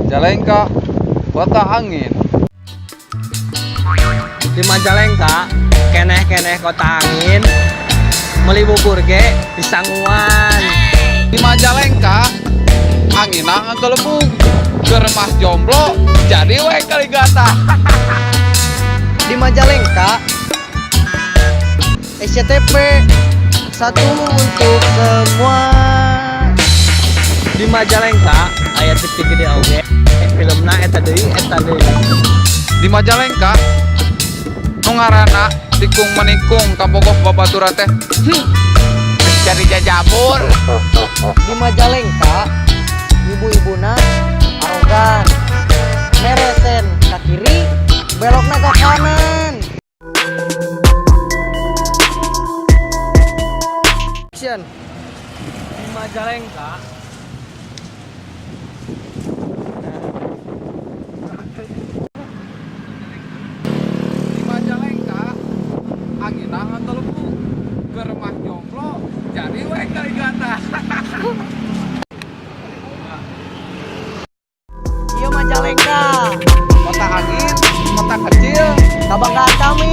Majalengka, kota angin. Di Majalengka keneh kota angin meuli bubur ge di Sanguan. Di Majalengka, angina nggelebung. Geremah jomblo jadi we kaligata. Di Majalengka SCTP satu untuk semua. Di Majalengka aya TV gede oge filmna eta deui. Di Majalengka, nu ngaranna tikung menikung kabogoh babaturan teh. Jadi jajabur. Di Majalengka ibu-ibuna arogan, meresen ke kiri, belokna ke kanan. Action. Di Majalengka Di Majalengka, angina nggelebung. Geremah jomblo jadi we kaligata. Iya Majalengka, Kota angin, kota kecil. kebanggaan kami.